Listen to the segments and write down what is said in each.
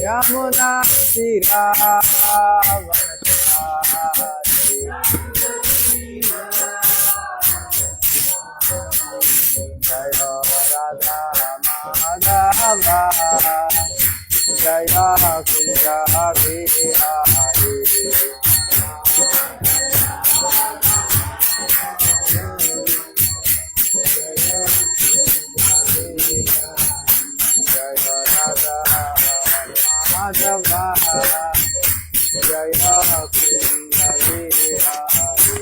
Yamuna Tiravanachari Jaya Radha Madhava Jaya Kunja Bihari Jaya Radha Madhava Jaya Kunja Bihari.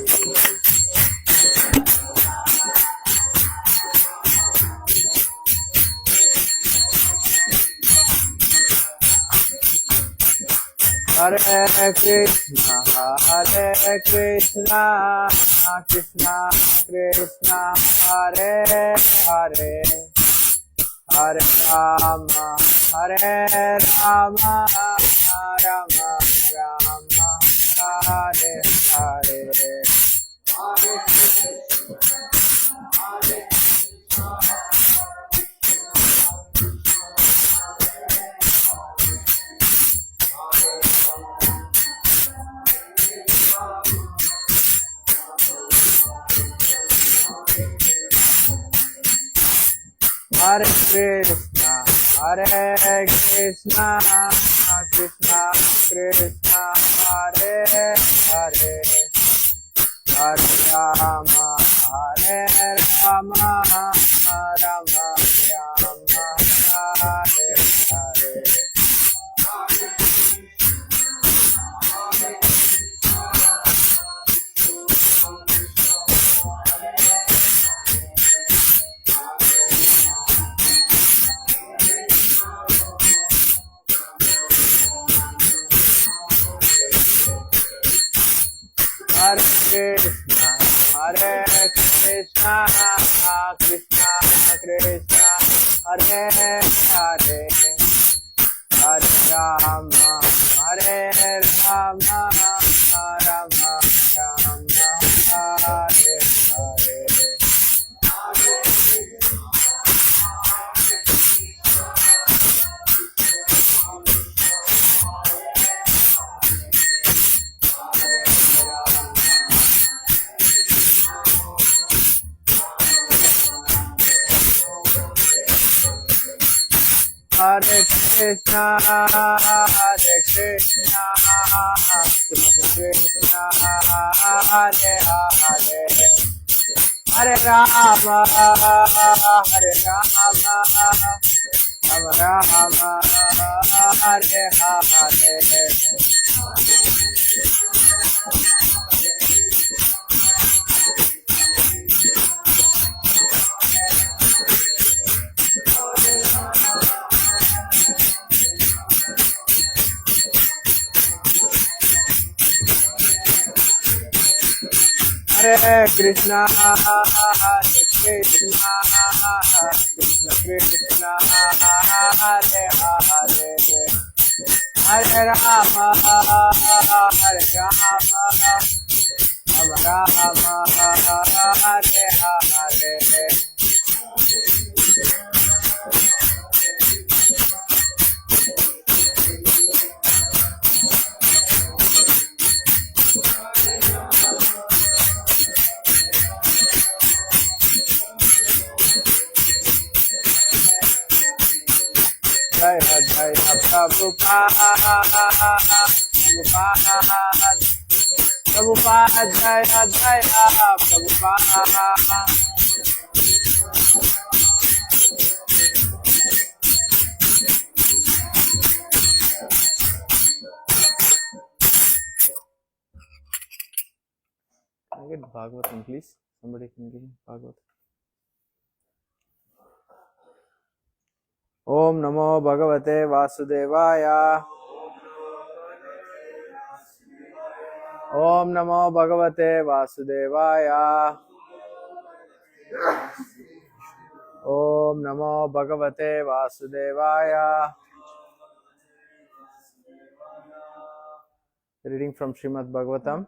Hare Krishna, Krishna Krishna, Hare Hare, Hare Rama, Rama Rama, Hare Hare. Hare Krishna, Krishna Krishna, Hare Hare, Hare Rama, Rama Rama, Hare Hare. Hare Krishna, Krishna Krishna, Hare Hare, Hare Rama, Rama Rama, Hare Hare. Hare Krishna, Krishna Krishna, Hare Hare, Hare Rama, Rama Hare Hare. Hare Krishna, Krishna Krishna, Hare Hare, Hare Rama, Rama Hare Hare. Jai Jai Prabhupada, Prabhupada, Jai Jai Prabhupada. Can I get Bhagavatam, please? Somebody can give me Bhagavatam. Om Namo Bhagavate Vasudevaya. Om Namo Bhagavate Vasudevaya. Om Namo Bhagavate Vasudevaya. Reading from Srimad Bhagavatam,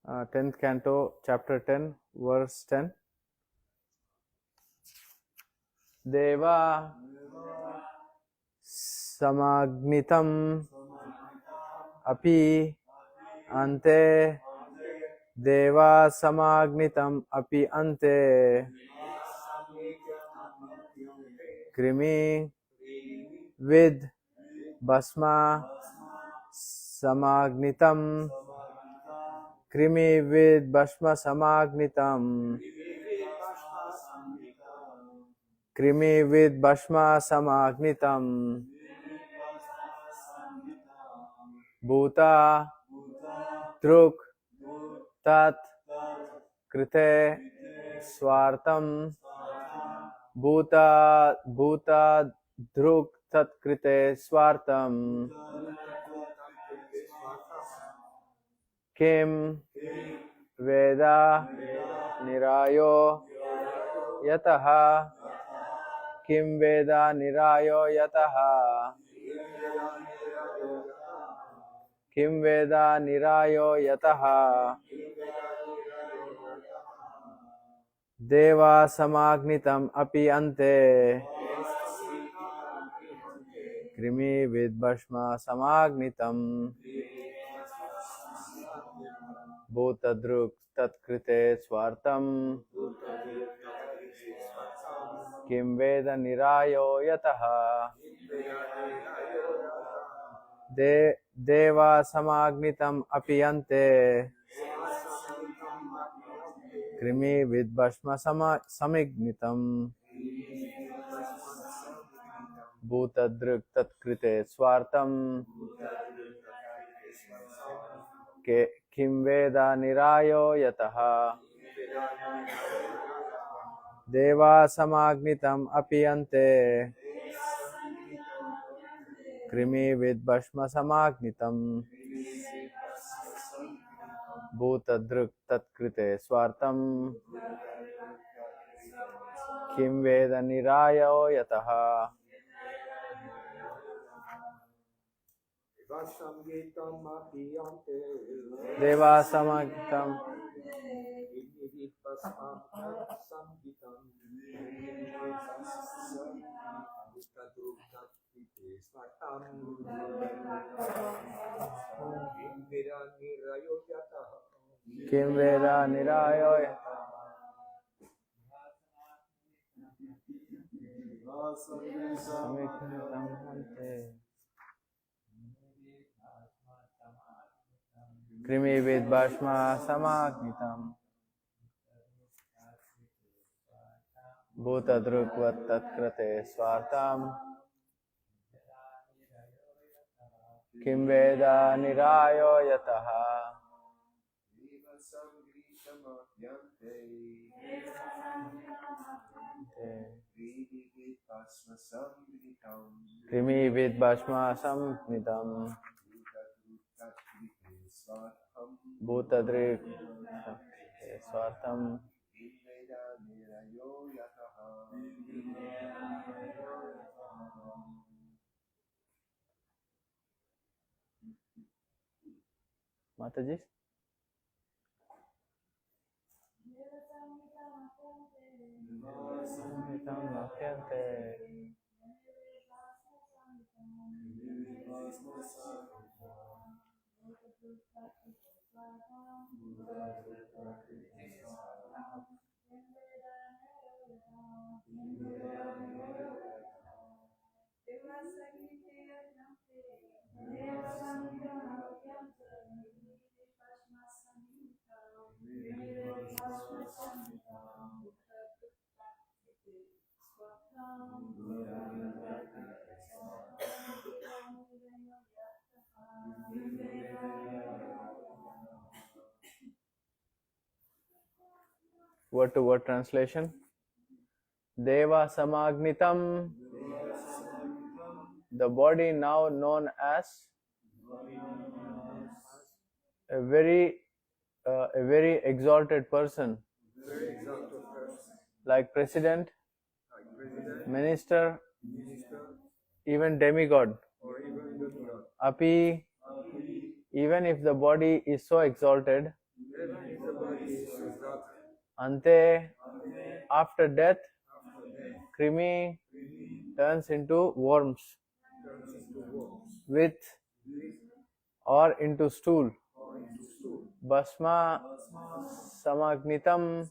10th Canto, Chapter 10, Verse 10. Deva samagnitam api ante deva samagnitam api ante krimi vid basma samagnitam krimi vid basma samagnitam krimi vid basma samagnitam bhuta druk tat krite swartam bhuta druk tat krite swartam kim veda nirayo yataha kim veda nirayo yataha kim veda nirayo yataha deva samagnitam api ante krimi vid bhasma samagnitam bhutadruk tatkrite swartam kim veda nirayo yataha deva samagnitam api ante krimi vid bhasma samignitam bhutadruk tatkrite swartam kim veda nirayo yataha deva samagnitam api ante krimi vid bhasma samagnitam bhutadruk tatkrite swartam kim veda nirayo yataha deva samagnitam kim veda nirayo samagnitam ante krimi vid bhasma samagnitam bhutadruk tatkrite swartam kim veda nirayo yataha krimi vid bhasma samnitam bhutadruk swartam Mataji word to word translation. Deva samagnitam, the body now known as a very exalted person, like president, minister, even demigod. Api, even if the body is so exalted, ante, after death, krimi turns into worms. with or into stool. Bhasma samagnitam,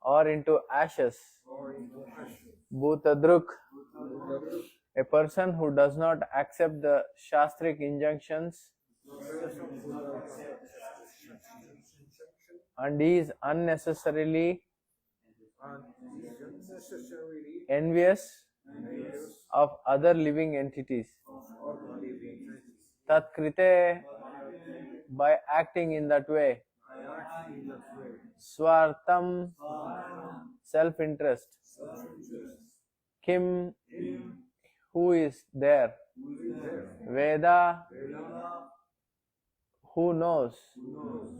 or into ashes. Bhutadruk, a person who does not accept the shastric injunctions and is unnecessarily envious of other living entities. Tat krite, by acting in that way. Swartam, self-interest. Kim, who is there. Veda, who knows.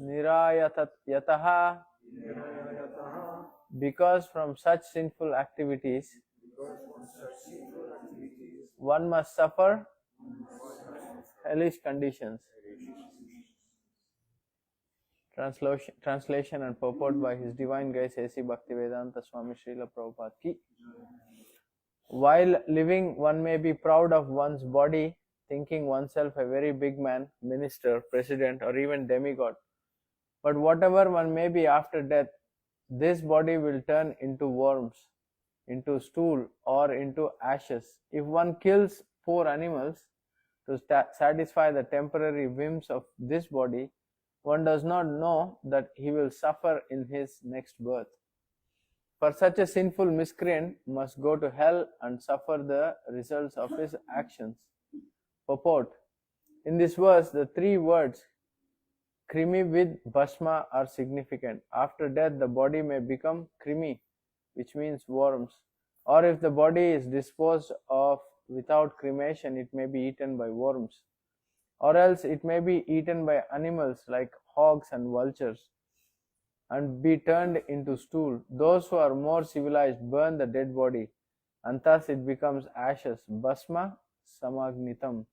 Nirayataha, because from such sinful activities one must suffer hellish conditions. Translation and purport by His Divine Grace A.C. Bhaktivedanta Swami Srila Prabhupada Ki. While living, one may be proud of one's body, thinking oneself a very big man, minister, president, or even demigod. But whatever one may be after death, this body will turn into worms, into stool, or into ashes. If one kills poor animals to satisfy the temporary whims of this body, one does not know that he will suffer in his next birth. For such a sinful miscreant must go to hell and suffer the results of his actions. Purport. In this verse, the three words krimi with bhasma are significant. After death, the body may become krimi, which means worms. Or if the body is disposed of without cremation, it may be eaten by worms. Or else it may be eaten by animals like hogs and vultures and be turned into stool. Those who are more civilized burn the dead body, and thus it becomes ashes. Bhasma samagnitam.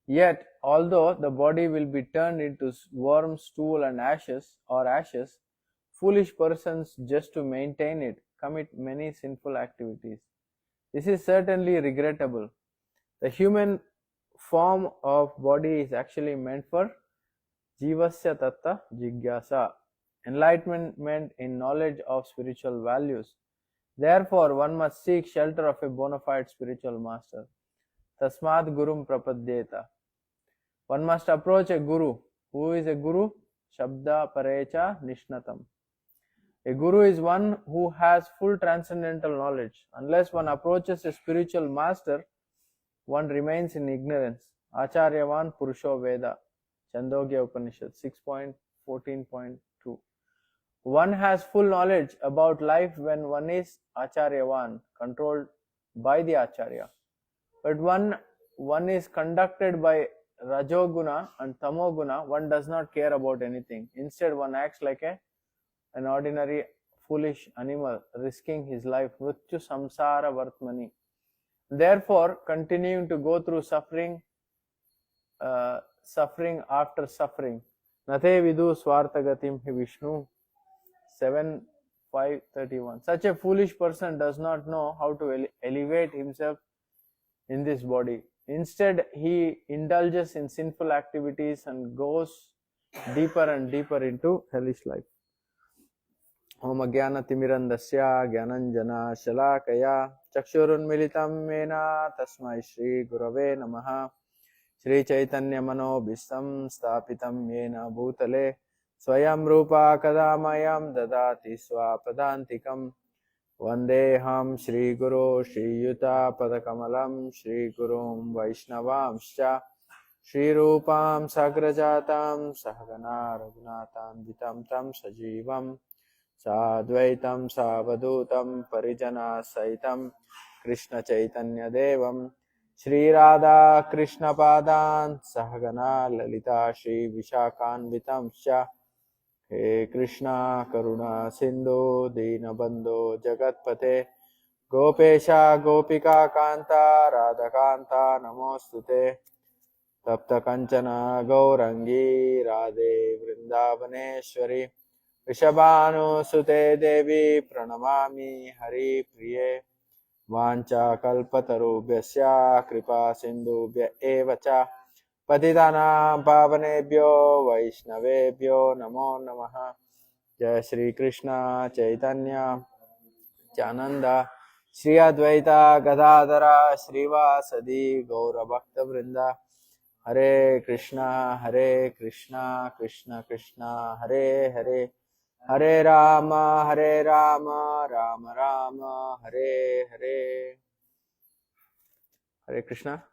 Yet, although the body will be turned into worm, stool and ashes, foolish persons, just to maintain it, commit many sinful activities. This is certainly regrettable. The human form of body is actually meant for jivasya tatta jigyasa, enlightenment in knowledge of spiritual values. Therefore, one must seek shelter of a bona fide spiritual master. Tasmad gurum prapadyeta. One must approach a guru. Who is a guru? Shabda parecha nishnatam. A guru is one who has full transcendental knowledge. Unless one approaches a spiritual master, one remains in ignorance. Acharyavan Purusho Veda, Chandogya Upanishad 6.14.2. One has full knowledge about life when one is Acharyavan, controlled by the Acharya. But one is conducted by Rajoguna and Tamoguna, one does not care about anything. Instead, one acts like an ordinary foolish animal, risking his life. Mrityu samsara vartmani. Therefore, continuing to go through suffering after suffering. Nate vidu swartagatim hi Vishnu 7:5:31. Such a foolish person does not know how to elevate himself in this body. Instead, he indulges in sinful activities and goes deeper and deeper into hellish life. Om Agyana Timirandasya Gyananjana Shalakaya Chakshurunmilitam Mena Tasmai Shri Gurave Namaha. Shri Chaitanya Manobhistam Stapitam Yena Bhutale Swayam Rupa Kadamayam Dadati Swapadantikam Vandeham Shri Guru Shri Yuta Padakamalam Shri Gurum Vaishnavamscha Shri Rupam Sagrajatam Sahagana Raghunatam Vitam Tam Sajivam Sadvaitam Savadutam Parijana Saitam Krishna Chaitanya Devam Shri Radha Krishna Padan Sahagana Lalita Shri Vishakan Vitamscha He Krishna Karuna Sindhu Dinabandhu Jagatpate Gopesha Gopika Kanta Radha Kanta Namostute Tapta Kanchana Gaurangi Radhe Vrindavaneshwari Rishabhanu Sute Devi Pranamami Hari Priye Vancha kalpatarubhyasya kripa sindhubhya eva cha patitanam pavanebhyo vaishnavebhyo namo namaha. Jai Shri Krishna Chaitanya Nityananda Shri Advaita Gadadhara Srivasadi Gaura Bhakta Vrinda. Hare Krishna Krishna Krishna Hare Hare, Hare Rama Rama Rama Hare Hare. Hare Krishna.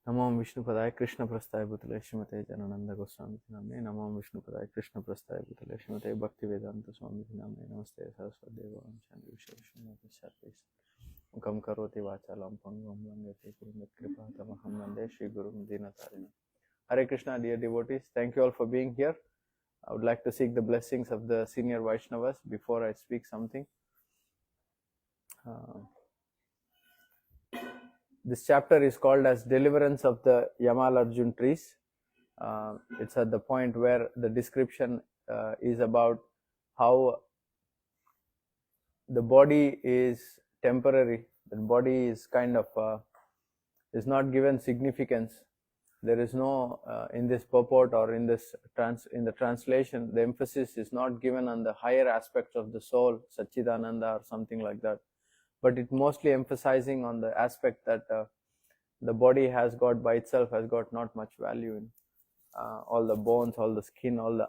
Namo Vishnu Padaya Krishna Prastaya Bhutale Srimate Janananda Goswami Namne. Namo Vishnu Padaya Krishna Prastaya Bhutale Srimate Bhakti Vedanta Swami Namne. Namaste Saraswati Deva Chandi Vishwashunata Sarvais Mukam Karoti Vachalam Pangam Langate Kurumat Kripa Tamaham Nande Shri Guru Dinatarina. Hare Krishna, dear devotees. Thank you all for being here. I would like to seek the blessings of the senior Vaishnavas before I speak something. This chapter is called as Deliverance of the Yamal Arjun trees. It's at the point where the description is about how the body is temporary. The body is kind of is not given significance. There is no in this purport or in this in the translation, the emphasis is not given on the higher aspects of the soul, Satchidananda or something like that, but it mostly emphasizing on the aspect that the body has got by itself has got not much value in all the bones, all the skin, all the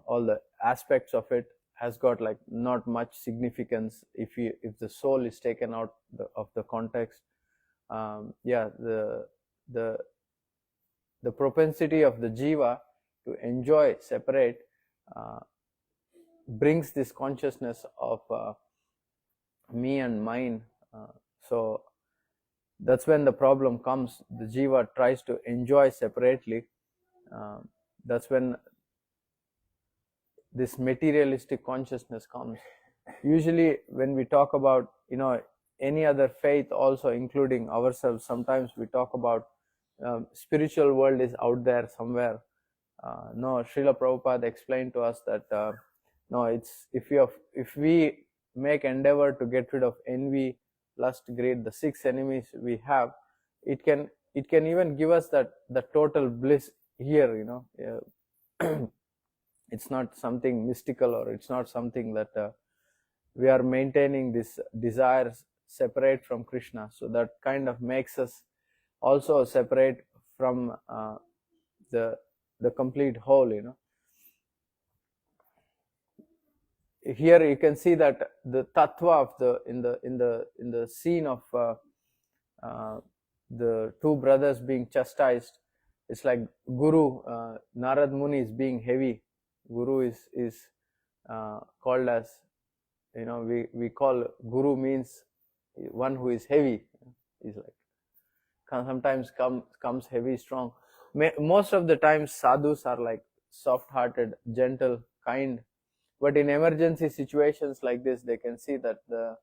all the aspects of it has got like not much significance if the soul is taken out of the context. The propensity of the jiva to enjoy separate brings this consciousness of me and mine. So that's when the problem comes. The jiva tries to enjoy separately. That's when this materialistic consciousness comes. Usually when we talk about any other faith, also including ourselves, sometimes we talk about spiritual world is out there somewhere. No, Srila Prabhupada explained to us that no, it's if we make endeavor to get rid of envy, lust, greed, the 6 enemies we have, it can even give us the total bliss here. It's not something mystical, or it's not something that we are maintaining this desires separate from Krishna. So that kind of makes us also separate from the complete whole. Here you can see that the tattva of in the scene of the 2 brothers being chastised. It's like Guru, Narad Muni is being heavy. Guru is called as, we call Guru means one who is heavy. He's like sometimes comes heavy, strong. Most of the times sadhus are like soft-hearted, gentle, kind. But in emergency situations like this, they can see that the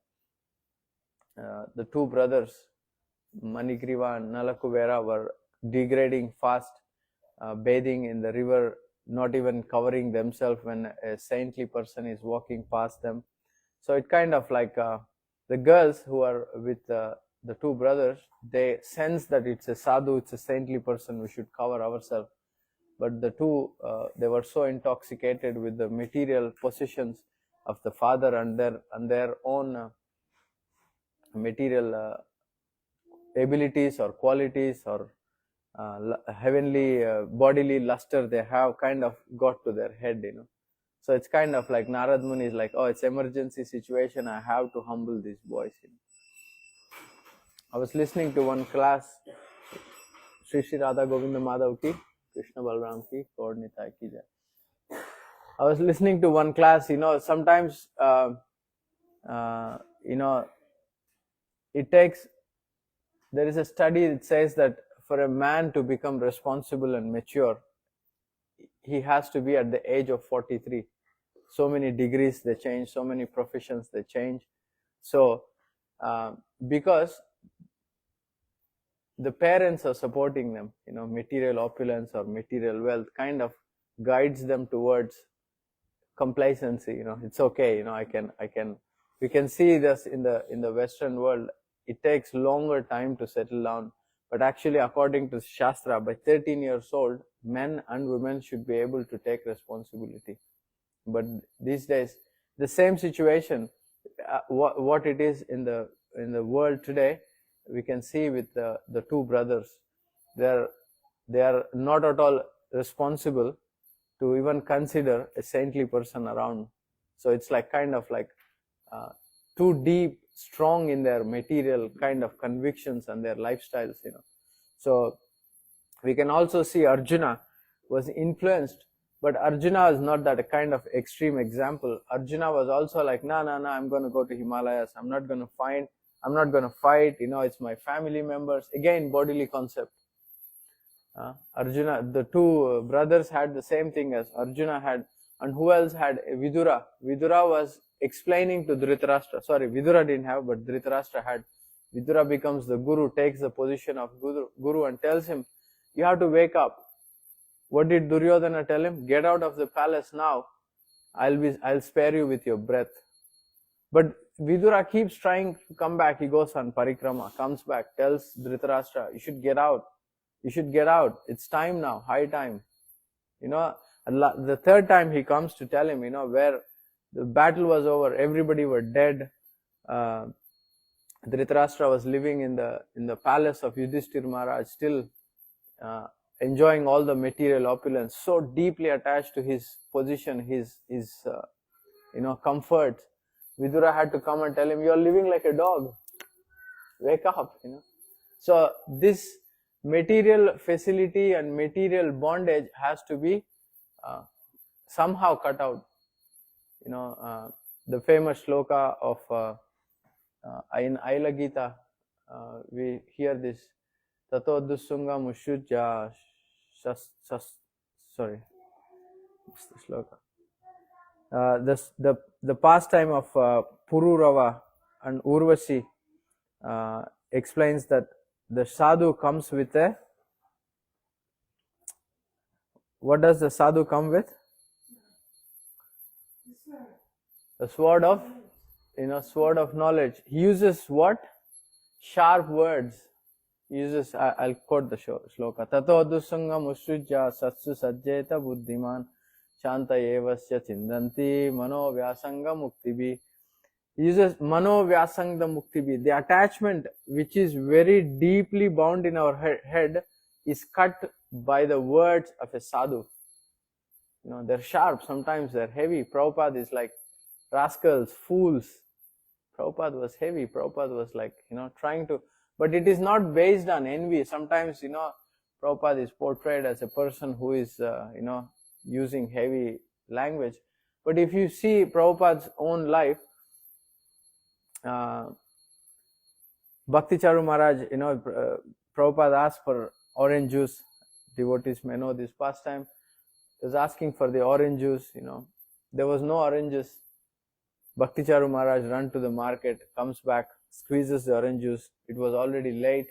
2 brothers, Manigriva and Nalakuvera, were degrading fast, bathing in the river, not even covering themselves when a saintly person is walking past them. So it kind of like the girls who are with the 2 brothers, they sense that it's a sadhu, it's a saintly person, we should cover ourselves. But the 2, they were so intoxicated with the material possessions of the father and their own material abilities or qualities or heavenly bodily luster they have kind of got to their head. So it's kind of like Narad Muni is like, oh, it's emergency situation, I have to humble these boys. I was listening to one class, Shri Shri Radha Govinda Madhav ki, Krishna Balram ki, Gaur Nitai ki jai. I was listening to one class, sometimes, it takes, there is a study that says that for a man to become responsible and mature, he has to be at the age of 43. So many degrees they change, so many professions they change. So, because the parents are supporting them, material opulence or material wealth kind of guides them towards complacency. It's okay, I can We can see this in the Western world. It takes longer time to settle down. But actually, according to Shastra, by 13 years old, men and women should be able to take responsibility. But these days, the same situation, what it is in the world today, we can see with the two brothers. They are not at all responsible to even consider a saintly person around. So it's like kind of like too deep, strong in their material kind of convictions and their lifestyles, So we can also see Arjuna was influenced, but Arjuna is not that a kind of extreme example. Arjuna was also like, no, I'm going to go to Himalayas. I'm not going to fight. It's my family members. Again, bodily concept. Arjuna, the two brothers had the same thing as Arjuna had. And who else had? Vidura. Vidura was explaining to Dhritarashtra. Sorry, Vidura didn't have, but Dhritarashtra had. Vidura becomes the guru, takes the position of guru and tells him, you have to wake up. What did Duryodhana tell him? Get out of the palace now. I'll spare you with your breath. But Vidura keeps trying to come back. He goes on parikrama, comes back, tells Dhritarashtra, you should get out. You should get out. It's time now, high time. The third time he comes to tell him, where the battle was over, everybody were dead. Dhritarashtra was living in the palace of Yudhishthir Maharaj, still enjoying all the material opulence, so deeply attached to his position, his comfort. Vidura had to come and tell him, you are living like a dog. Wake up, So this material facility and material bondage has to be somehow cut out. The famous shloka of in Aila Gita, we hear this. Tato dusunga mushujya sorry, what's the shloka? The pastime of Pururava and Urvasi explains that the sadhu comes with a. What does the sadhu come with? A sword of, sword of knowledge. He uses what? Sharp words. I'll quote the shloka. Tato dusanga musujya satsu sajjeta buddhiman shanta evasya chindanti mano vyasanga muktibi. He uses mano vyasanga muktibi. The attachment which is very deeply bound in our head is cut by the words of a sadhu. They're sharp, sometimes they're heavy. Prabhupada is like rascals, fools. Prabhupada was heavy. Prabhupada was like, trying to, but it is not based on envy. Sometimes, Prabhupada is portrayed as a person who is, using heavy language. But if you see Prabhupada's own life, Bhakti Charu Maharaj, Prabhupada asked for orange juice. Devotees may know this pastime. He was asking for the orange juice, There was no oranges. Bhakti Charu Maharaj ran to the market, comes back, squeezes the orange juice. It was already late.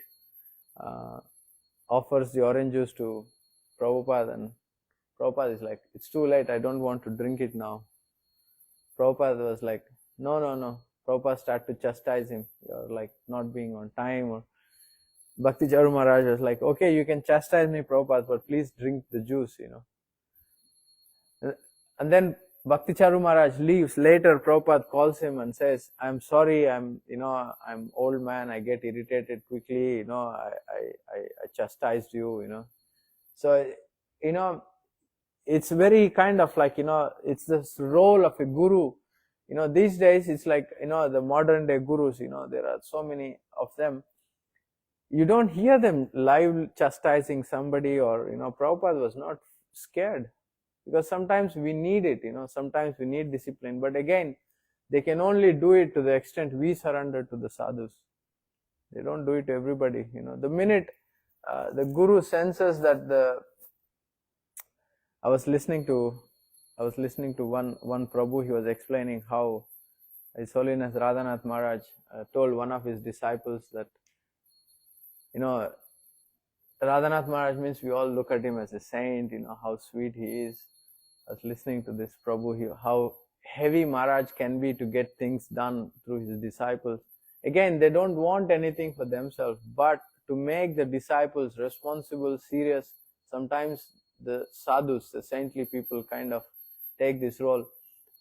Offers the orange juice to Prabhupada, and Prabhupada is like, it's too late, I don't want to drink it now. Prabhupada was like, no. Prabhupada started to chastise him. You're like not being on time. Or Bhakti Charu Maharaj was like, okay, you can chastise me, Prabhupada, but please drink the juice, And then Bhakti Charu Maharaj leaves. Later, Prabhupada calls him and says, I'm sorry, I'm old man, I get irritated quickly, I chastised you, So, it's very kind of like, it's this role of a guru. These days, it's like, the modern day gurus, there are so many of them. You don't hear them live chastising somebody, or, Prabhupada was not scared. Because sometimes we need it, sometimes we need discipline. But again, they can only do it to the extent we surrender to the sadhus. They don't do it to everybody, The minute the guru senses that I was listening to one Prabhu. He was explaining how His Holiness Radhanath Maharaj told one of his disciples that, Radhanath Maharaj means we all look at him as a saint, how sweet he is. I was listening to this Prabhu, how heavy Maharaj can be to get things done through his disciples. Again, they don't want anything for themselves, but to make the disciples responsible, serious. Sometimes the sadhus, the saintly people, kind of take this role.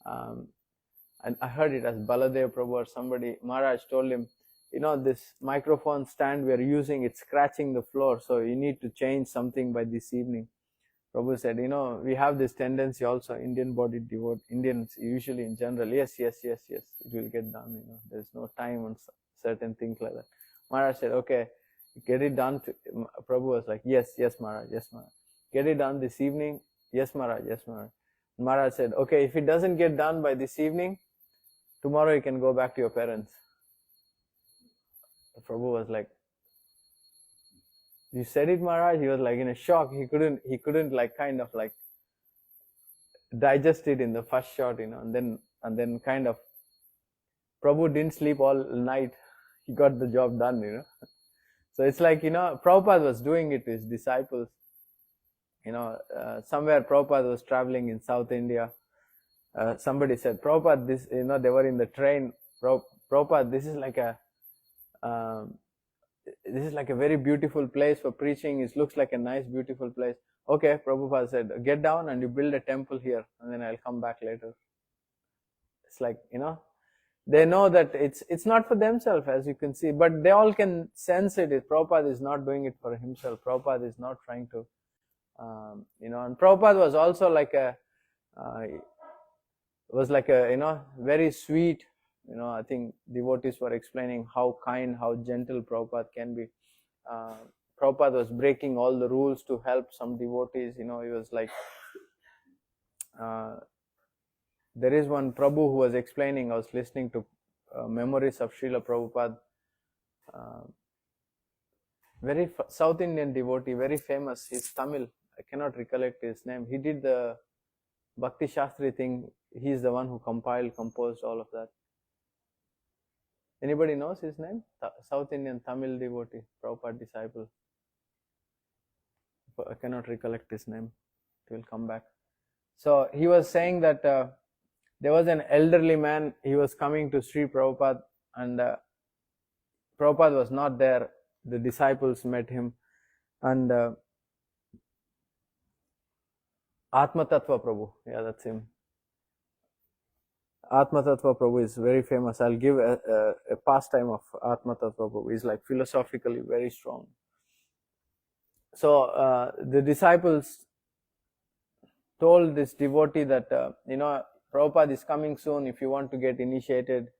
And I heard it as Baladev Prabhu or somebody. Maharaj told him, this microphone stand we are using, it's scratching the floor, so you need to change something by this evening. Prabhu said, we have this tendency also, Indian-bodied devote, Indians usually in general, yes, it will get done, there's no time on certain things like that. Maharaj said, okay, get it done. Prabhu was like, yes, Maharaj. Get it done this evening. Yes, Maharaj. Maharaj said, okay, if it doesn't get done by this evening, tomorrow you can go back to your parents. Prabhu was like, you said it, Maharaj? He was like in a shock. He couldn't like kind of like digest it in the first shot, and then kind of Prabhu didn't sleep all night. He got the job done, So it's like, Prabhupada was doing it to his disciples. Somewhere Prabhupada was traveling in South India. Somebody said, Prabhupada, this, they were in the train. Prabhupada, this is like a very beautiful place for preaching. It looks like a nice, beautiful place. Okay, Prabhupada said, get down and you build a temple here, and then I'll come back later. It's like, they know that it's not for themselves, as you can see, but they all can sense it. Prabhupada is not doing it for himself. Prabhupada is not trying to, and Prabhupada was also like very sweet. I think devotees were explaining how kind, how gentle Prabhupada can be. Prabhupada was breaking all the rules to help some devotees. He was like, there is one Prabhu who was explaining, I was listening to memories of Srila Prabhupada. Very South Indian devotee, very famous. He's Tamil. I cannot recollect his name. He did the Bhakti Shastri thing. He's the one who composed all of that. Anybody knows his name? South Indian Tamil devotee, Prabhupada disciple. I cannot recollect his name. It will come back. So he was saying that there was an elderly man. He was coming to Sri Prabhupada, and Prabhupada was not there. The disciples met him, and Atma Tattva Prabhu. Yeah, that's him. Atma Tattva Prabhu is very famous. I'll give a pastime of Atma Tattva Prabhu. He's like philosophically very strong. So the disciples told this devotee that, Prabhupada is coming soon. If you want to get initiated,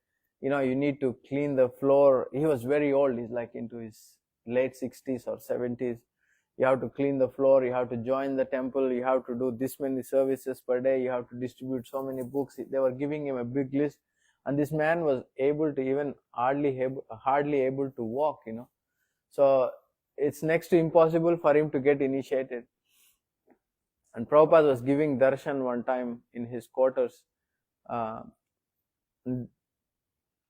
you need to clean the floor. He was very old. He's like into his late 60s or 70s. You have to clean the floor. You have to join the temple. You have to do this many services per day. You have to distribute so many books. They were giving him a big list. And this man was able to even hardly able to walk, So it's next to impossible for him to get initiated. And Prabhupada was giving darshan one time in his quarters. Atma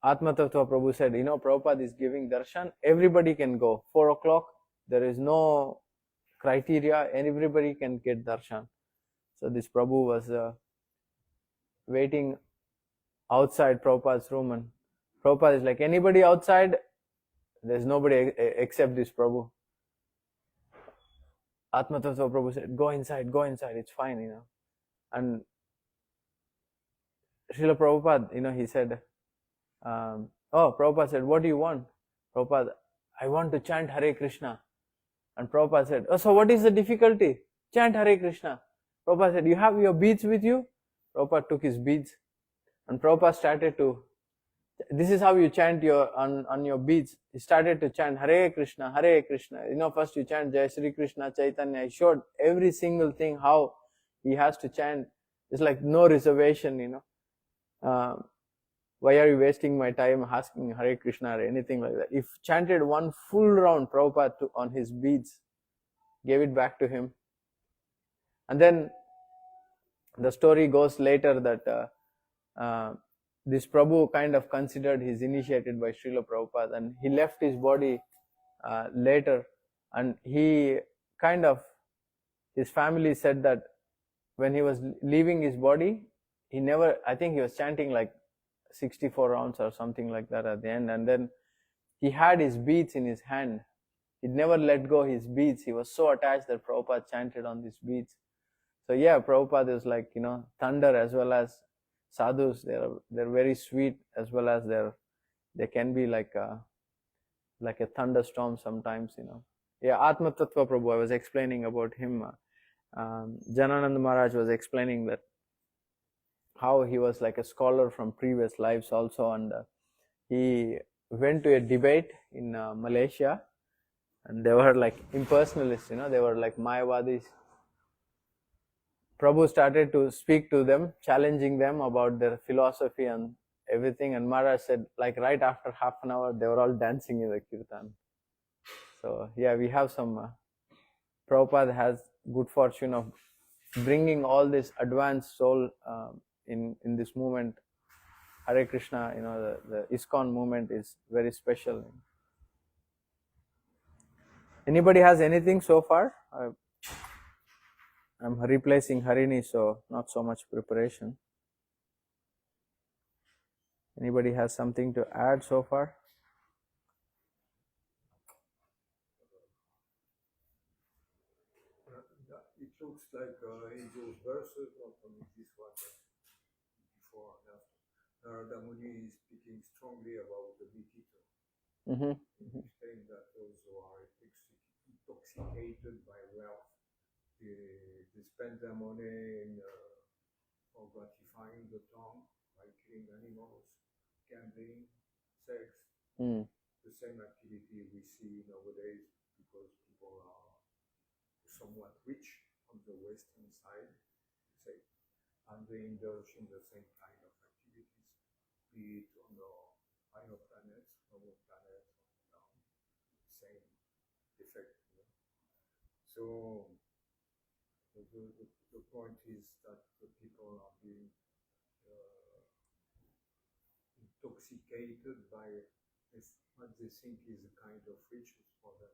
Tattva Prabhu said, Prabhupada is giving darshan. Everybody can go. 4 o'clock, there is no criteria. Everybody can get darshan. So this Prabhu was waiting outside Prabhupada's room. And Prabhupada is like, anybody outside? There's nobody except this Prabhu. Atma Tattva Prabhu said, go inside, it's fine, And Srila Prabhupada, he said, Prabhupada said, what do you want? Prabhupada, I want to chant Hare Krishna. And Prabhupada said, so what is the difficulty? Chant Hare Krishna. Prabhupada said, you have your beads with you? Prabhupada took his beads. And Prabhupada started to, this is how you chant on your beads. He started to chant Hare Krishna, Hare Krishna. First you chant Jai Shri Krishna Chaitanya. I showed every single thing how he has to chant. It's like no reservation, why are you wasting my time asking Hare Krishna or anything like that? If chanted one full round, Prabhupada on his beads, gave it back to him. And then the story goes later that this Prabhu kind of considered he's initiated by Srila Prabhupada, and he left his body later, and he kind of, his family said that when he was leaving his body, he never, I think he was chanting like 64 rounds or something like that at the end, and then he had his beads in his hand. He'd never let go his beads. He was so attached that Prabhupada chanted on these beads. So yeah, Prabhupada is like, thunder as well as sadhus. They're very sweet as well as they can be like a thunderstorm sometimes. Yeah, Atma Tattva Prabhu, I was explaining about him. Jananand Maharaj was explaining that how he was like a scholar from previous lives also, and he went to a debate in Malaysia, and they were like impersonalists, they were like Mayavadis. Prabhu started to speak to them, challenging them about their philosophy and everything, and Maharaj said, like right after half an hour, they were all dancing in the kirtan. So yeah, we have some, Prabhupada has good fortune of bringing all this advanced soul in this movement. Hare Krishna, the ISKCON movement is very special. Anybody has anything so far? I'm replacing Harini, so not so much preparation. Anybody has something to add so far? It looks like in those verses, not only this one, but before and after, Narada Muni is speaking strongly about the meat eater. He's saying that those who are intoxicated by wealth, they spend their money for gratifying the tongue by killing animals, gambling, sex. The same activity we see nowadays because people are somewhat rich on the western side, say, and they indulge in the same kind of activities, be it on the higher planets, lower planets, same effect. So the point is that the people are being intoxicated by what they think is a kind of riches for them.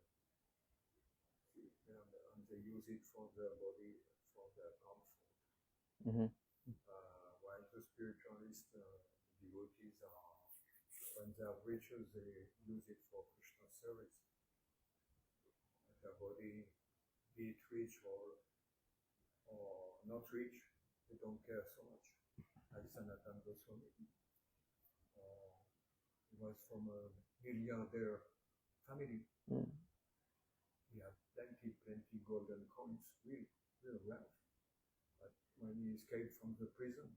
And they use it for their body, for their comfort. While the spiritualist devotees are, when they have riches, they use it for Krishna service. Their body, be it rich or not rich, they don't care so much. Like Sanatan Goswami. He was from a milliardaire family. He had plenty golden coins, real wealth. But when he escaped from the prison,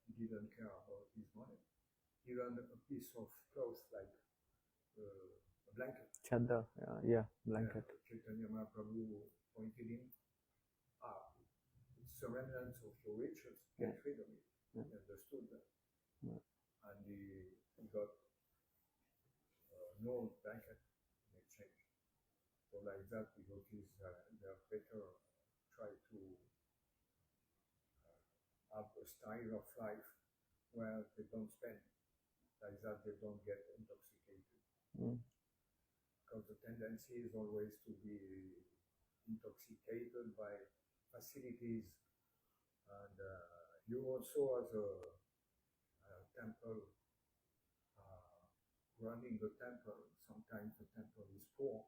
he didn't care about his money. Even a piece of cloth like a blanket. Chadda, blanket. Chaitanya Mahaprabhu pointed in, it's a remnant of your riches, get rid of it. He understood that. And he got no blanket in exchange. So like that, devotees, they are better try to have a style of life where they don't spend. Like that, they don't get intoxicated. Because the tendency is always to be intoxicated by facilities. And you also, as a temple, running the temple, sometimes the temple is poor,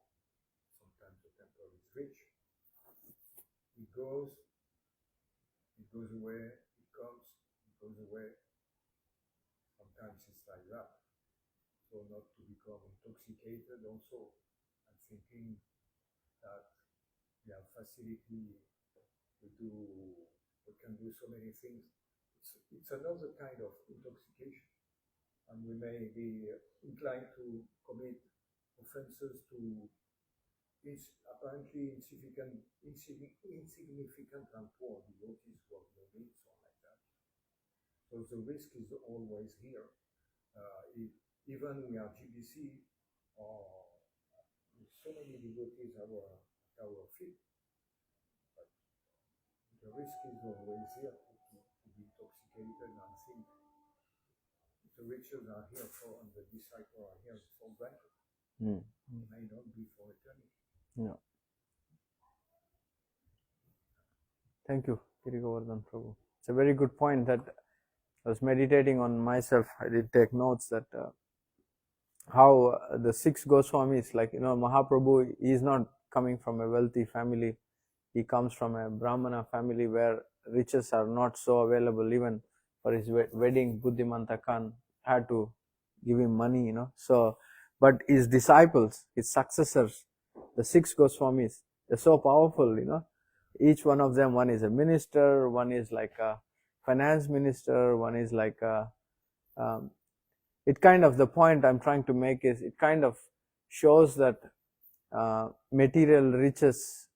sometimes the temple is rich. It goes away, it comes, it goes away. Sometimes it's like that. So not to become intoxicated also, and thinking that we have facility, we can do so many things. It's another kind of intoxication. And we may be inclined to commit offenses to apparently insignificant and poor devotees who have no needs or like that. So the risk is always here. Even we are GBC, or so many devotees at our feet, but the risk is always here to be intoxicated and think the riches are here for, and the disciples are here for granted. It may not be for eternity. Yeah. Thank you, Giri Govardhan Prabhu. It's a very good point that I was meditating on myself. I did take notes that how the 6 Goswamis, like, Mahaprabhu, he is not coming from a wealthy family. He comes from a Brahmana family where riches are not so available. Even for his wedding, Buddhimanta Khan had to give him money, So, but his disciples, his successors, the 6 Goswamis, they're so powerful, Each one of them, one is a minister, one is like a finance minister, one is like a, it kind of, the point I'm trying to make is, it kind of shows that material riches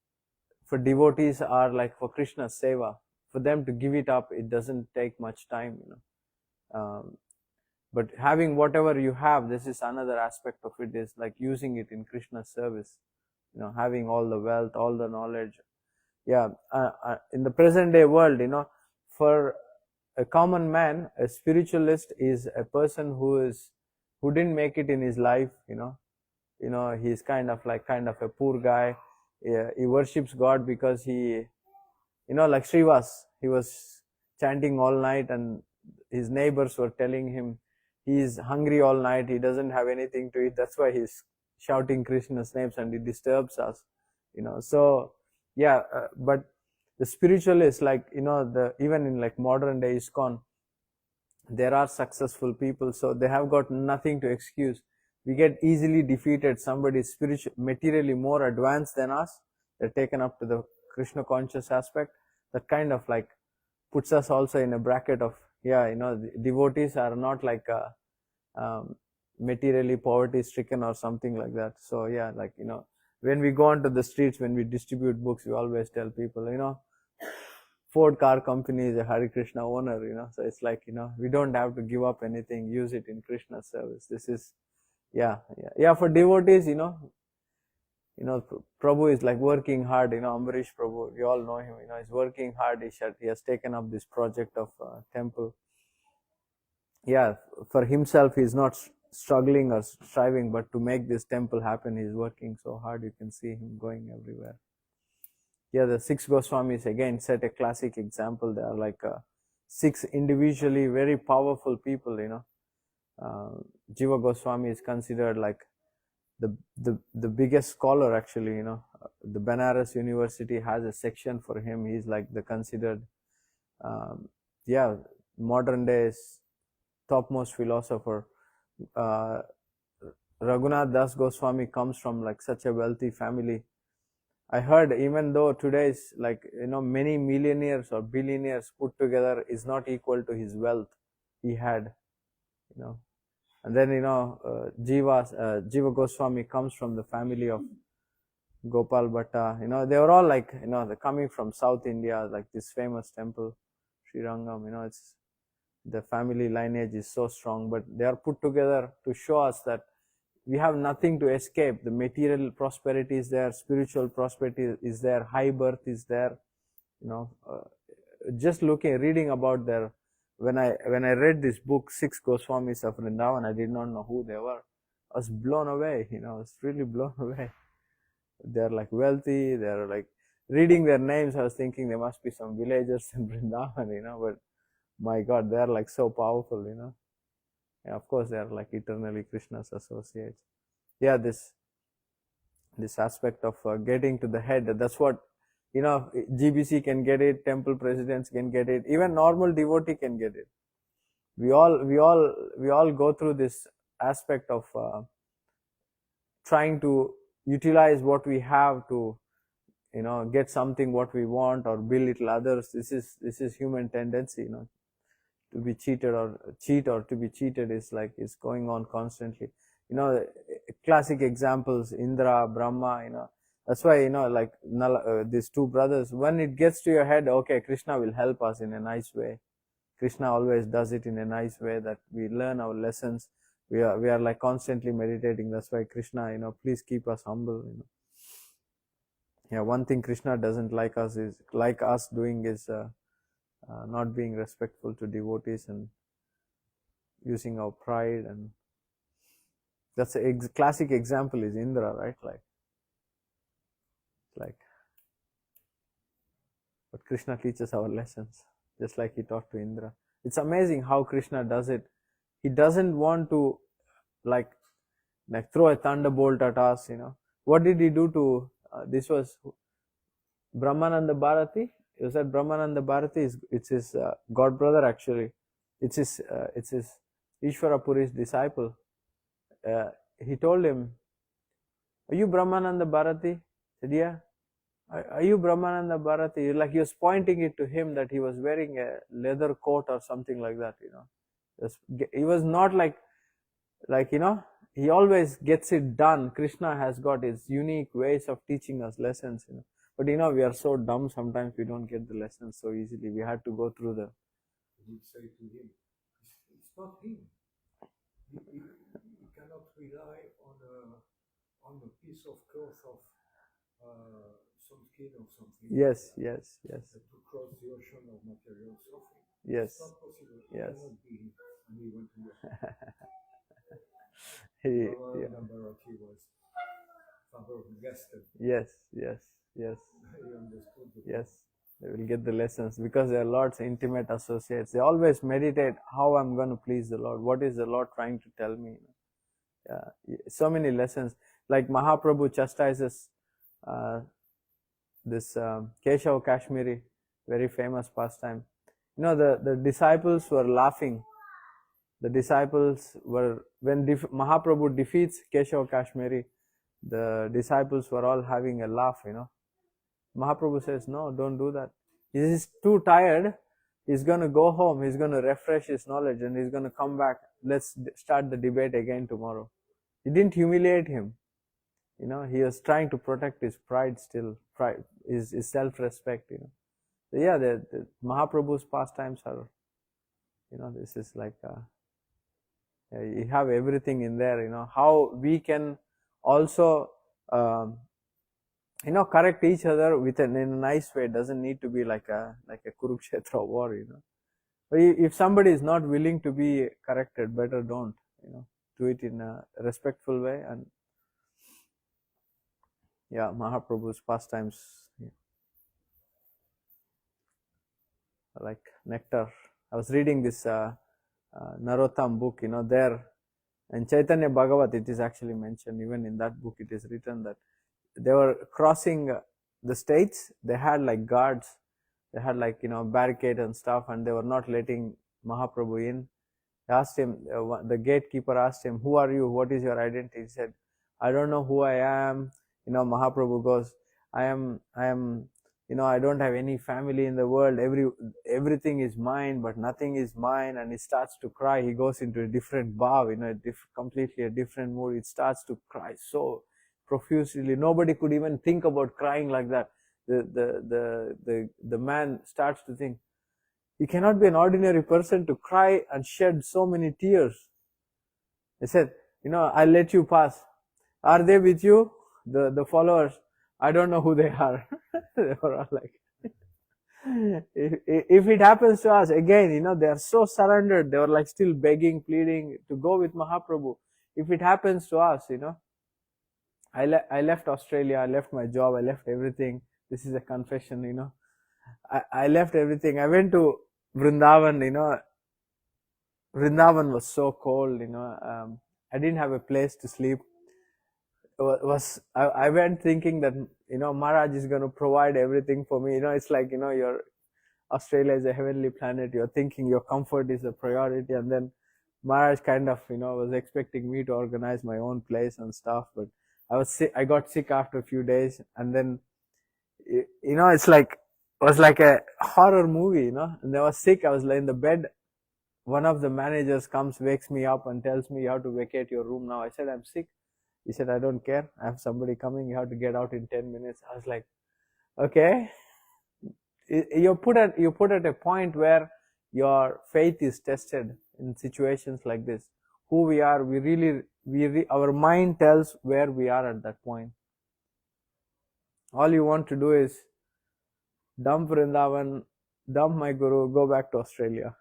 for devotees are like for Krishna's seva. For them to give it up, it doesn't take much time, but having whatever you have, this is another aspect of it, is like using it in Krishna's service, having all the wealth, all the knowledge. Yeah, in the present day world, for a common man, a spiritualist is a person who didn't make it in his life, he's kind of a poor guy. Yeah, he worships God because he, like Srivas, he was chanting all night, and his neighbors were telling him he's hungry all night, he doesn't have anything to eat, that's why he's shouting Krishna's names and he disturbs us, so yeah, but the spiritualists, like, even in like modern day ISKCON, there are successful people, so they have got nothing to excuse. We get easily defeated. Somebody is spiritual, materially more advanced than us, they're taken up to the Krishna conscious aspect. That kind of like puts us also in a bracket of, devotees are not like materially poverty stricken or something like that. So yeah, like, when we go onto the streets, when we distribute books, we always tell people, Ford car company is a Hare Krishna owner, so it's like, we don't have to give up anything, use it in Krishna's service. This is, for devotees, Prabhu is like working hard, Ambarish Prabhu, we all know him, he's working hard. He has taken up this project of temple. Yeah, for himself, he's not struggling or striving, but to make this temple happen, he's working so hard. You can see him going everywhere. Yeah, the 6 Goswamis again set a classic example. They are like 6 individually very powerful people, Jiva Goswami is considered like the biggest scholar, actually, the Banaras University has a section for him. He's like the considered, modern days topmost philosopher. Raghunath Das Goswami comes from like such a wealthy family. I heard, even though today's like, many millionaires or billionaires put together is not equal to his wealth he had, and then, Jiva Goswami comes from the family of Gopal Bhatta. They were all like, they're coming from South India, like this famous temple, Sri Rangam, it's, the family lineage is so strong, but they are put together to show us that we have nothing to escape. The material prosperity is there, spiritual prosperity is there, high birth is there, just reading about their, when I read this book, 6 Goswamis of Vrindavan, I did not know who they were. I was blown away, I was really blown away. They're like wealthy, they're like, reading their names, I was thinking they must be some villagers in Vrindavan, but my God, they're like so powerful, Yeah, of course, they are like eternally Krishna's associates. Yeah, this aspect of getting to the head, that's what, GBC can get it, temple presidents can get it, even normal devotee can get it. We all go through this aspect of trying to utilize what we have to, get something what we want or belittle others. This is human tendency, to be cheated or to be cheated is going on constantly. Classic examples, Indra, Brahma, that's why, like these 2 brothers, when it gets to your head, okay, Krishna will help us in a nice way. Krishna always does it in a nice way, that we learn our lessons. We are like constantly meditating. That's why Krishna, please keep us humble. Yeah, one thing Krishna doesn't like us doing is not being respectful to devotees and using our pride. And that's a classic example is Indra, right? Like but Krishna teaches our lessons, just like he taught to Indra. It's amazing how Krishna does it. He doesn't want to like throw a thunderbolt at us, What did he do to, this was Brahmananda Bharati? Was that Brahmananda Bharati? It's his god brother actually. It's his Ishvara Puri's disciple. He told him, "Are you Brahmananda Bharati?" He said, "Yeah." "Are you Brahmananda Bharati?" Like he was pointing it to him that he was wearing a leather coat or something like that, He was not like, he always gets it done. Krishna has got his unique ways of teaching us lessons, But we are so dumb sometimes we don't get the lessons so easily. We had to go through the. You say to him, it's not him. You cannot rely on a piece of cloth of some skin or something. Yes. To cross the ocean of material suffering. Yes. It's not possible. It Yes. cannot be him. And he went to the Yeah. Bharati was father of Gaston. Yes. He understood the Yes. They will get the lessons because they are Lord's intimate associates. They always meditate how I'm going to please the Lord. What is the Lord trying to tell me? Yeah. So many lessons. Like Mahaprabhu chastises this Keshav Kashmiri, very famous pastime. The disciples were laughing. The disciples were, when Mahaprabhu defeats Keshav Kashmiri, the disciples were all having a laugh, Mahaprabhu says, "No, don't do that. He's too tired. He's going to go home. He's going to refresh his knowledge and he's going to come back. Let's start the debate again tomorrow." He didn't humiliate him. He was trying to protect his pride still, his self-respect, So yeah, the Mahaprabhu's pastimes are, this is like, you have everything in there, how we can also, correct each other in a nice way. It doesn't need to be like a Kurukshetra war, But if somebody is not willing to be corrected, better don't, do it in a respectful way. And yeah, Mahaprabhu's pastimes, like nectar. I was reading this Narottam book, there, and Chaitanya Bhagavat, it is actually mentioned, even in that book it is written that they were crossing the states. They had like guards, they had like, barricade and stuff, and they were not letting Mahaprabhu in. They asked him, the gatekeeper asked him, "Who are you? What is your identity?" He said, "I don't know who I am." Mahaprabhu goes, I am, I don't have any family in the world. Everything is mine, but nothing is mine. And he starts to cry. He goes into a different bhav, completely a different mood. He starts to cry so profusely. Nobody could even think about crying like that. The man starts to think, he cannot be an ordinary person to cry and shed so many tears. He said, "I'll let you pass. Are they with you?" The followers, "I don't know who they are." They were all like, if it happens to us again, they are so surrendered. They were like still begging, pleading to go with Mahaprabhu. If it happens to us, I left Australia, I left my job, I left everything. This is a confession, I left everything. I went to Vrindavan, Vrindavan was so cold, I didn't have a place to sleep. I went thinking that, Maharaj is going to provide everything for me. It's like, your Australia is a heavenly planet. You're thinking your comfort is a priority. And then Maharaj kind of, was expecting me to organize my own place and stuff. But I was sick. I got sick after a few days. And then, it was like a horror movie, And I was sick. I was in the bed. One of the managers comes, wakes me up and tells me, "You have to vacate your room now." I said, "I'm sick." He said, "I don't care. I have somebody coming. You have to get out in 10 minutes. I was like, okay. You put at a point where your faith is tested in situations like this. Who we are, our mind tells where we are at that point. All you want to do is dump Vrindavan, dump my guru, go back to Australia.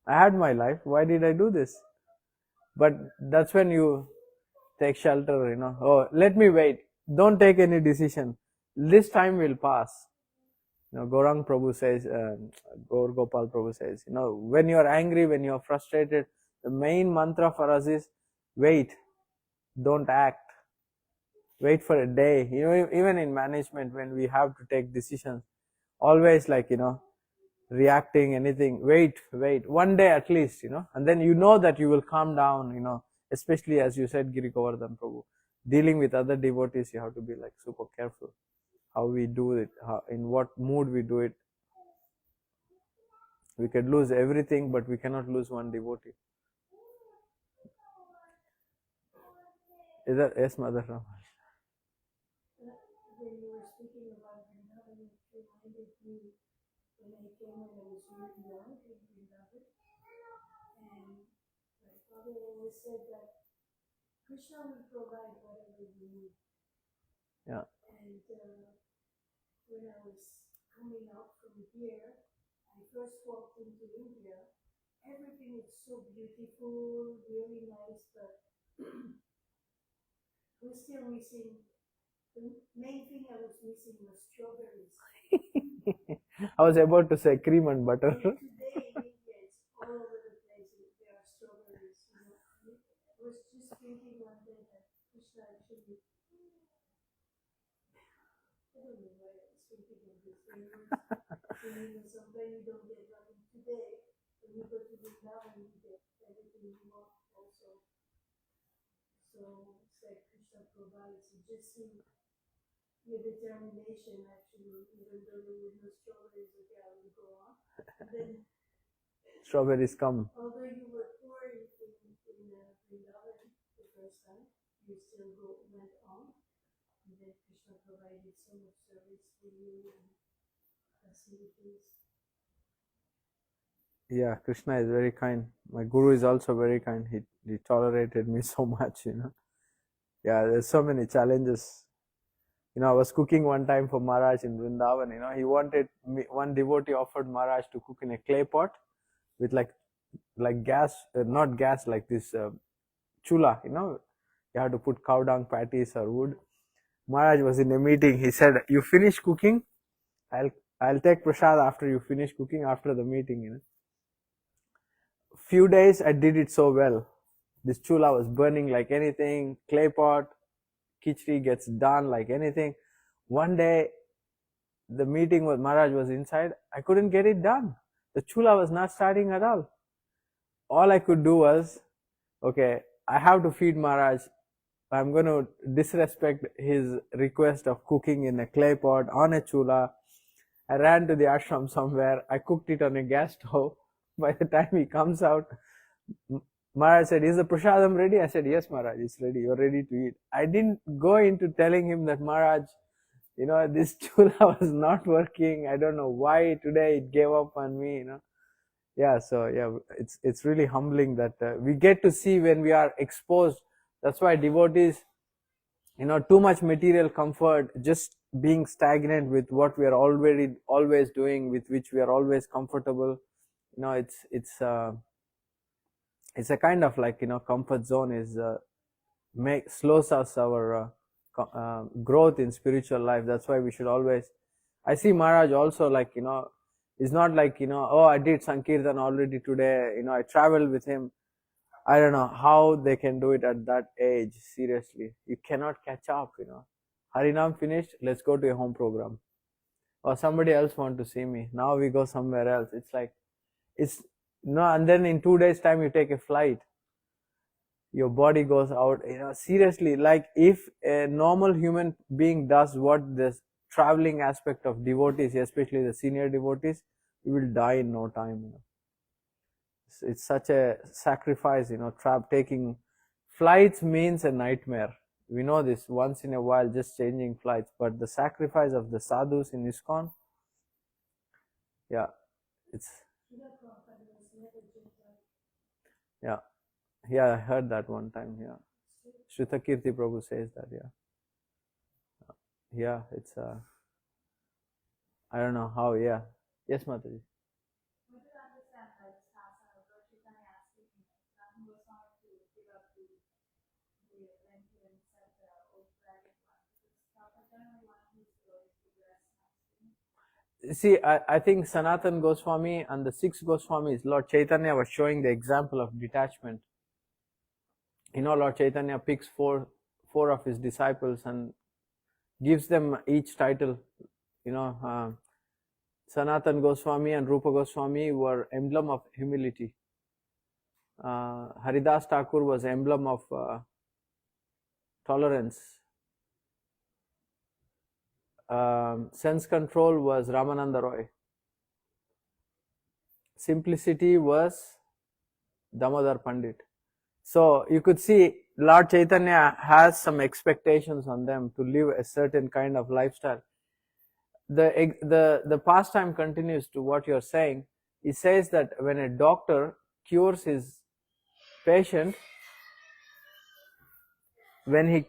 I had my life. Why did I do this? But that's when you take shelter, Oh, let me wait. Don't take any decision. This time will pass. Gaurang Prabhu says, Gaur Gopal Prabhu says, when you are angry, when you are frustrated, the main mantra for us is wait, don't act. Wait for a day. Even in management, when we have to take decisions, always reacting anything. Wait, one day at least, and then that you will calm down, especially as you said, Giri Govardhan Prabhu, dealing with other devotees, you have to be like super careful how we do it, in what mood we do it. We could lose everything, but we cannot lose one devotee. Is that yes, Mother Ram? When you were speaking about Vrindavan, it reminded me when I came when I was really young in Vrindavan, and my father always said that Krishna will provide whatever you need. Yeah. And when I was coming out from here, I first walked into India. Everything is so beautiful, really nice, but we're still missing. The main thing I was missing was strawberries. I was about to say cream and butter. And today in India, it's all over the place. There are strawberries. I was just thinking one day that Krishna actually, I don't know why I was thinking of this. Sometimes you don't get nothing today. When you go to Vrindavan, you get everything you want also. So it's like Krishna provides. You just see your determination actually, even though there were no strawberries, okay, I will go on. And then strawberries come. Although you were poor in Vrindavan the first time, you still went on. And then Krishna provided so much service for you and facilities. Yeah, Krishna is very kind. My guru is also very kind. He tolerated me so much, Yeah, there's so many challenges. I was cooking one time for Maharaj in Vrindavan. He wanted me. One devotee offered Maharaj to cook in a clay pot with like gas, not gas, like this chula. You have to put cow dung patties or wood. Maharaj was in a meeting. He said, "You finish cooking. I'll take prasad after you finish cooking after the meeting." Few days I did it so well. This chula was burning like anything. Clay pot, khichdi gets done like anything. One day, the meeting with Maharaj was inside. I couldn't get it done. The chula was not starting at all. All I could do was, okay, I have to feed Maharaj. I'm going to disrespect his request of cooking in a clay pot on a chula. I ran to the ashram somewhere. I cooked it on a gas stove. By the time he comes out, Maharaj said, "Is the prasadam ready?" I said, "Yes, Maharaj, it's ready. You're ready to eat." I didn't go into telling him that, Maharaj, this chula was not working. I don't know why today it gave up on me, Yeah, so yeah, it's really humbling that we get to see when we are exposed. That's why devotees, too much material comfort, just being stagnant with what we are already always doing, with which we are always comfortable. It's a kind of like comfort zone is slows us our growth in spiritual life. That's why we should always. I see Maharaj also like it's not like oh, I did Sankirtan already today. I traveled with him. I don't know how they can do it at that age. Seriously, you cannot catch up. Harinam finished. Let's go to a home program. Or somebody else want to see me. Now we go somewhere else. It's like it's no, and then in 2 days time you take a flight. Your body goes out. Seriously, like if a normal human being does what this traveling aspect of devotees, especially the senior devotees, you will die in no time. It's such a sacrifice. Taking flights means a nightmare. We know this once in a while, just changing flights, but the sacrifice of the sadhus in ISKCON, yeah, it's yeah. Yeah, I heard that one time. Yeah, Shrutakirti Prabhu says that. Yeah, it's I don't know how. Yeah, yes, Mataji. See, I think Sanatan Goswami and the 6 Goswamis, Lord Chaitanya was showing the example of detachment. Lord Chaitanya picks four of his disciples and gives them each title. Sanatan Goswami and Rupa Goswami were emblem of humility. Haridas Thakur was emblem of tolerance. Sense control was Ramananda Roy. Simplicity was Damodar Pandit. So you could see Lord Chaitanya has some expectations on them to live a certain kind of lifestyle. The pastime continues to what you're saying. He says that when a doctor cures his patient, when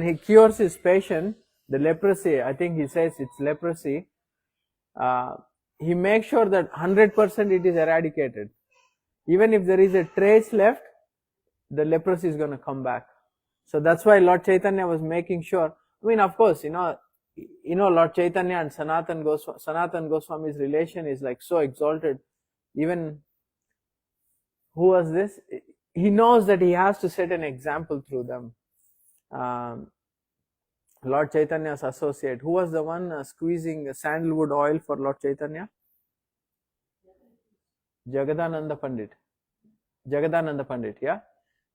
he cures his patient, the leprosy, I think he says it's leprosy, he makes sure that 100% it is eradicated. Even if there is a trace left, the leprosy is going to come back. So that's why Lord Chaitanya was making sure. I mean, of course, Lord Chaitanya and Sanatan Goswami's relation is like so exalted. Even who was this? He knows that he has to set an example through them. Lord Chaitanya's associate. Who was the one squeezing sandalwood oil for Lord Chaitanya? Jagadananda Pandit. Jagadananda Pandit, yeah.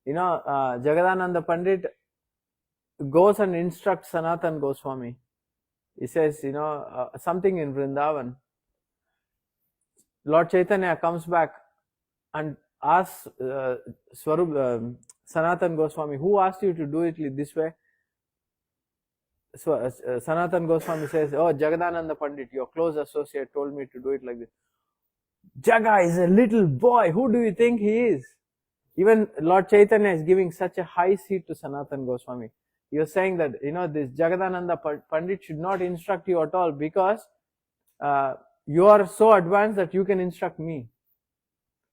Jagadananda Pandit goes and instructs Sanatan Goswami. He says, something in Vrindavan. Lord Chaitanya comes back and asks Sanatan Goswami, who asked you to do it this way? So Sanatan Goswami says, oh, Jagadananda Pandit, your close associate, told me to do it like this. Jaga is a little boy. Who do you think he is? Even Lord Chaitanya is giving such a high seat to Sanatan Goswami. He was saying that, this Jagadananda Pandit should not instruct you at all because you are so advanced that you can instruct me.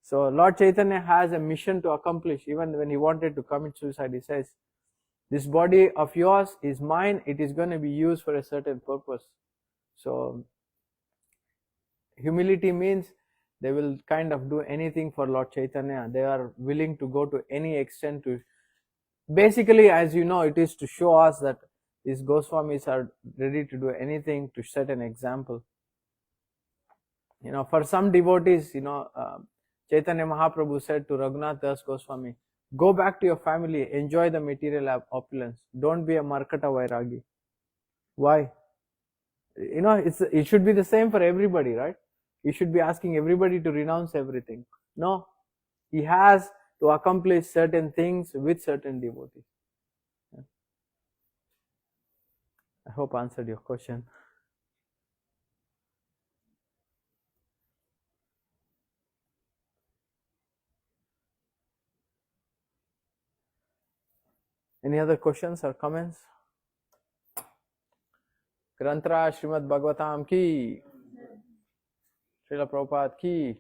So Lord Chaitanya has a mission to accomplish. Even when he wanted to commit suicide, he says, this body of yours is mine. It is going to be used for a certain purpose. So humility means they will kind of do anything for Lord Chaitanya. They are willing to go to any extent to, basically, as you know, it is to show us that these Goswamis are ready to do anything to set an example. For some devotees, Chaitanya Mahaprabhu said to Raghunath Das Goswami, go back to your family, enjoy the material opulence. Don't be a Markata Vairagi. Why? It should be the same for everybody, right? You should be asking everybody to renounce everything. No, he has to accomplish certain things with certain devotees. I hope I answered your question. Any other questions or comments? Grantra Srimad Bhagavatam ki, Srila Prabhupada ki.